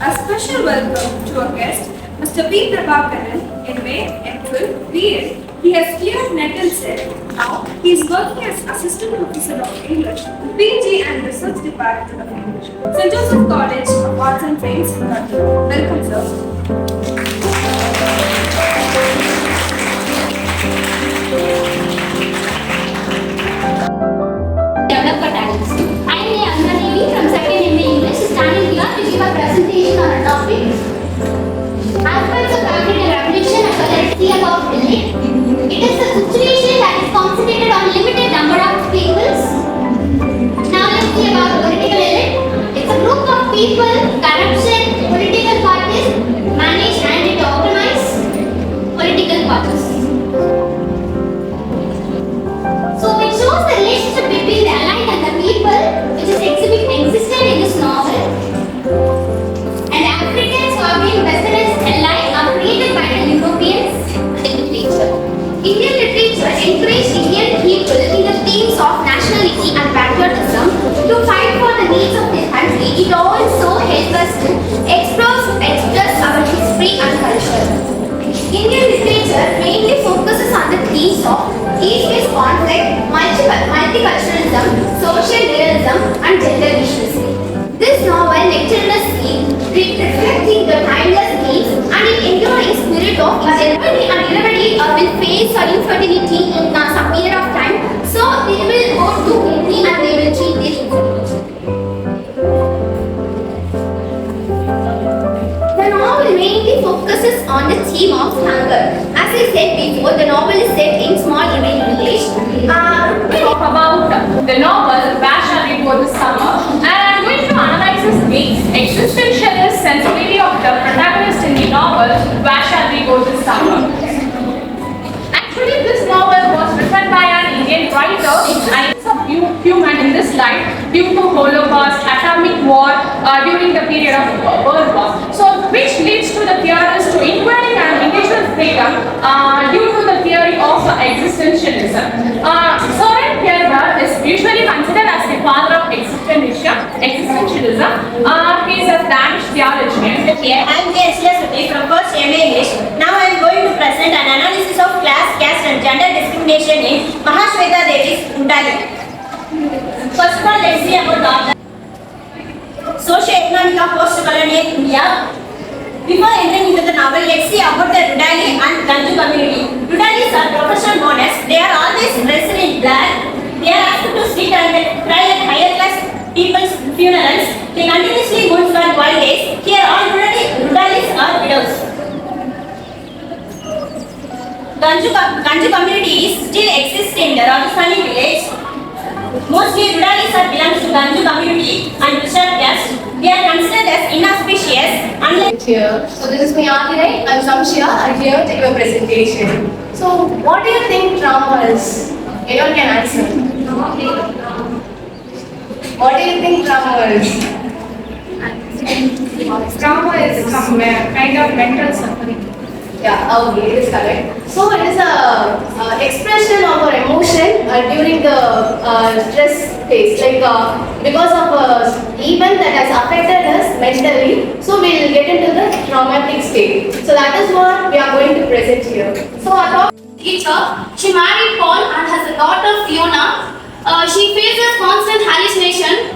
A special welcome to our guest, Mr. V. Prabhakaran, MA, MPhil, B.Ed. He has cleared NET and SET. Now, he is working as Assistant Professor of English, PG and Research Department of English, St. Joseph College of Arts and Science, London. Welcome, sir. Develop for talents. I am Anna Devi from 2nd MA English, standing here to give a presentation on a topic. Aspects of African Revolution and literacy about India. It is a situation that is concentrated on limited number of peoples. Now let's see about political elite. It's a group of people, corruption, political parties, manage and organize political parties. So it shows the relationship between the elite and the people, which is existed in this novel. And Africans who have been westernized elite are created by the Europeans in literature. Indian literature encouraged Indian people in the themes of nationality and patriotism to fight for the needs of their country. It also helps us to express our history and culture. Indian literature mainly focuses on the themes of age-based conflict, multiculturalism, social realism, and gender issues. This novel lectured us in reflecting the timeless needs and in enduring spirit of everybody and everybody will face infertility in some period of time. So they will go to Hindi and they will treat their infertility. The novel mainly focuses on the theme of hunger. As I said before, the novel is set in small Indian village. We talk about the novel Where Shall We Go This Summer, and I'm going to analyze its themes, existentialist sensibility of the protagonist in the novel Where Shall We Go This Summer. Actually, this novel was written by an Indian writer and it's of human in this life due to Holocaust, atomic war during the period of World War. So, which leads to the theorists to inquiring and individual freedom due to the theory of existentialism. Soren Kierkegaard is usually considered as the father of existentialism. He is a Danish theologian. Here, I am J.S. from 1st MA English. Now I am going to present an analysis of class, caste and gender discrimination in Mahashweta Devi's Udali. First of all, let's see about the socio-economic of post-colonial India. Before entering into the novel, let's see about the Rudali and Ganju community. Rudalis are professionally known as they are always dressed in black. They are asked to sit and cry at higher class people's funerals. They continuously mourn for 12 days. Here, all Rudalis are widows. Ganju community still exists in the Rajasthani village. Mostly Rudalis are belongs to Ganju community and Vishal caste. They are considered as inauspicious unless Here. So this is me Adiraj. I'm Samshia. I'm here to give a presentation. So what do you think drama is? Anyone can answer. What do you think drama is? Trauma is some kind of mental suffering. Yeah, okay, it is correct. So it is a expression of our emotion during the stress phase, like because of a event that has affected us mentally. So we will get into the traumatic state. So that is what we are going to present here. So our Teacher, she married Paul and has a daughter Fiona. She faces constant hallucination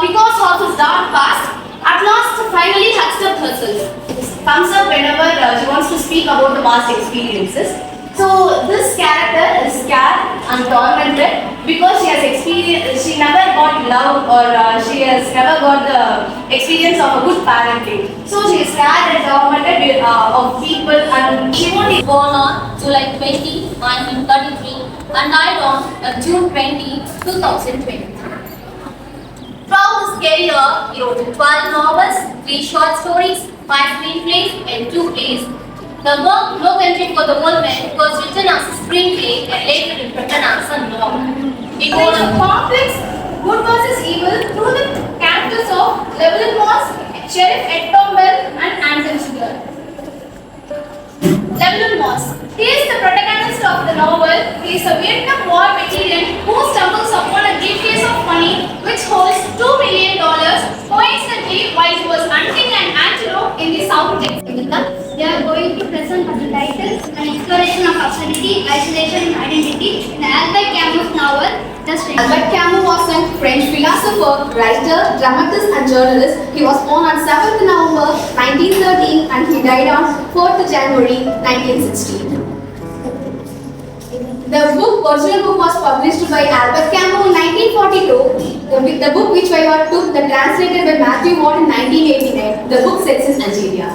because of his dark past. At last, finally accepts herself. Comes up whenever she wants to speak about the past experiences. So this character is scared and tormented because she has experienced. She never got love or she has never got the experience of a good parenting. So she is scared and tormented of people, and she won't be born on July 20, 1933 and died on June 20, 2020. Throughout his career, he wrote 12 novels, 3 short stories, 5 screenplays, and 2 plays. The book No Country for the Old Men was written as a screenplay and later written as a novel. It was a complex good versus evil through the characters of Llewellyn Moss, Sheriff Ed Campbell, and Anton Sugar. Llewellyn Moss. He is the protagonist of the novel. He is a Vietnam War veteran who stumbles upon a briefcase of money which holds $2 million. Coincidentally, while he was hunting an antelope South Technical. They are going to present the titles and exploration of obscenity, isolation and identity in the Albert Camus novel, The Stranger. Albert Camus was a French philosopher, writer, dramatist and journalist. He was born on 7th November 1913 and he died on 4th January 1916. The original book was published by Albert Camus in 1942. The book which I took, the translated by Matthew Ward in 1989. The book sets in Algeria.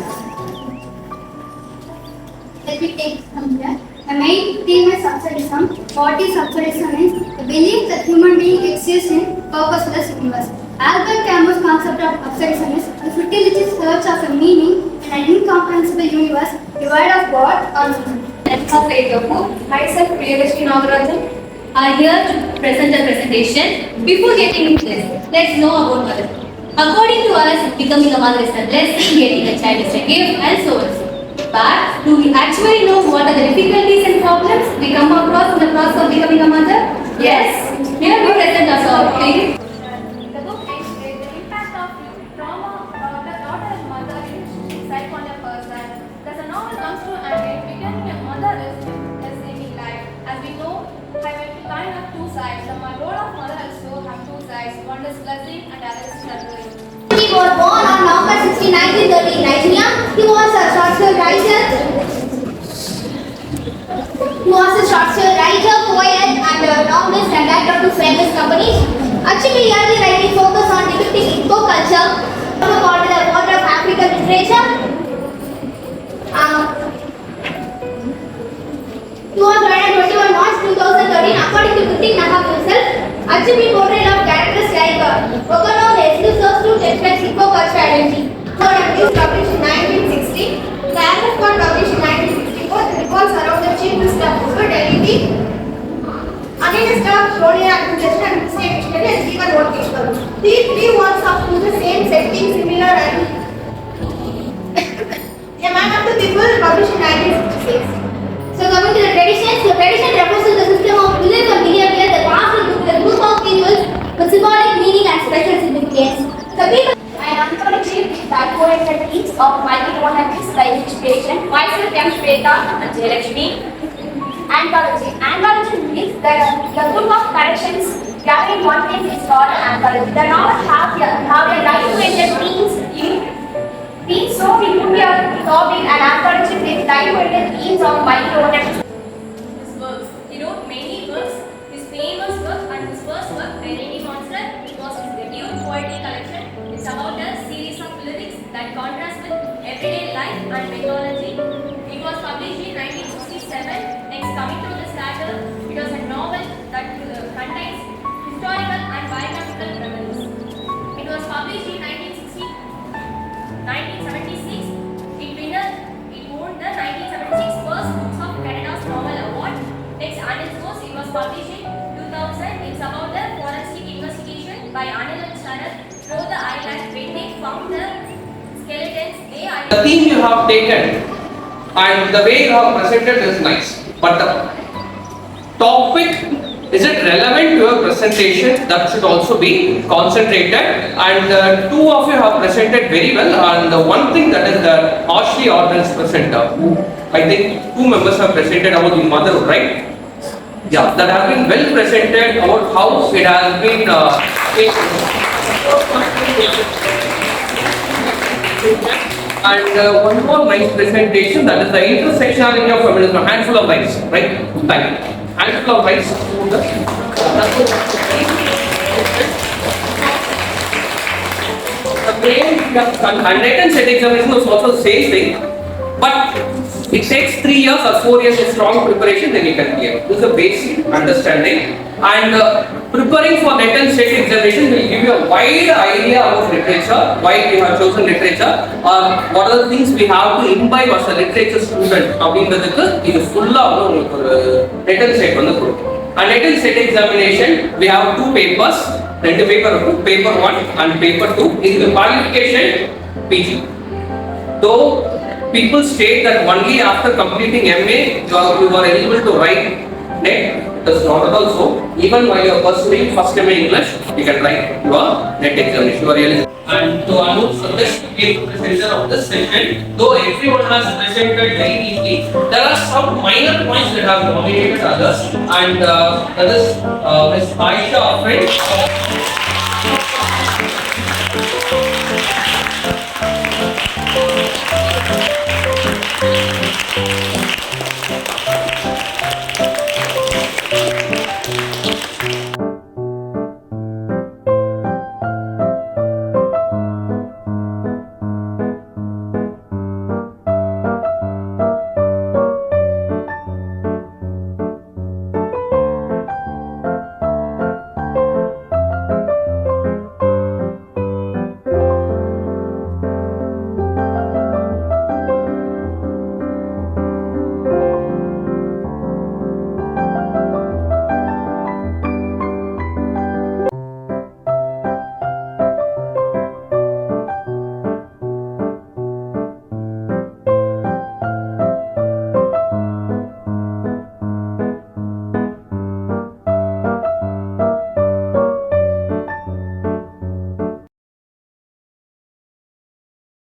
Let me take from here. The main theme is absurdism. What is absurdism is the belief that human beings exist in purposeless universe. Albert Camus' concept of absurdism is the futility search of a meaning in an incomprehensible universe devoid of God or meaning. Let's take the book. Myself, Priyadashri Nagarajan, are here to present a presentation. Before getting into this, let's know about mother. According to us, becoming a mother is a blessing, getting a child is a gift, and so on. But do we actually know what are the difficulties and problems we come across in the process of becoming a mother? Yes. Here we present ourselves. The book illustrates the impact of trauma the daughter and mother relationship on a person. Thus, a novel comes to an end. Becoming a mother is saving life. As we know, kind of two sides. The role of mother also have two sides. One is blessing and the other is struggling. He was born on November 16, 1930 in Nigeria. He was a short story writer. Poet, and novelist and actor to famous companies. Achieving early writing focus on depicting Igbo culture, also called the father of African literature. He was born on 21 March 2013 according to Kritik Nahab himself. Achieving portrayal of characters like Okono, the exclusive to express Igbo culture identity. News published in 1960. The Atlas got published in 1964. The reports around the chief minister of good LED. Anil Sonia administration and mistake dictionary and given one picture. These three works are to the same setting, similar and a Man of the People published in 1966. So coming to the traditions, the tradition represents the system of belief and behavior that passed into the group of people with symbolic meaning and special significance. The people I am encouraging the co-edited teams of microeconomics by education, myself M. Shweta and Jayalakshmi. Anthology. Anthology means the group of collections gathering one thing is called an anthology. The novel have a light-weighted themes. So we could be a topic and anthology with light-weighted themes of microeconomics. His works. He wrote many works. His famous work and his first work, Verity Monster, it was his debut poetry collection. It's about a series of lyrics that contrast with everyday life and mythology. It was published in 1967. Next, coming to the starter, it was a novel that contains historical and biographical memories. It was published in 1976. It won the 1976 First Books of Canada's Novel Award. Next, Anil's Ghost, it was published in 2000. It's about the forensic investigation by Anil and Sharat through the island when they found the skeletons. The theme you have taken and the way you have presented is nice, but the topic, is it relevant to your presentation? That should also be concentrated, and two of you have presented very well, and the one thing that is the harshly ordinance presenter, I think 2 members have presented about the motherhood, right? Yeah, that have been well presented about how it has been and one more nice presentation, that is the intersectionality of feminism. Handful of lines, right? Thank you. Handful of lines. The brain and written set examination was also the same thing, but it takes 3 years or 4 years of strong preparation, then you can clear. This is a basic understanding. And preparing for net and state examination will give you a wide idea about literature, why we have chosen literature, or what are the things we have to imbibe as a literature student. அப்படிங்கிறதுக்கு இது ஃபுல்லா உங்களுக்கு ஒரு net and state வந்து கொடுக்கும். And net and state examination we have 2 papers, 2 paper இருக்கும், paper 1 and paper 2. இதுக்கு qualification PG. Though people state that only after completing MA you are eligible to write NET. That's not at all so. Even while you are pursuing first MA English, you can write your NET examination. You are eligible. and to announce the best game presenter of this session. Though everyone has presented very neatly, there are some minor points that have dominated others, and that is Miss Aisha, our friend.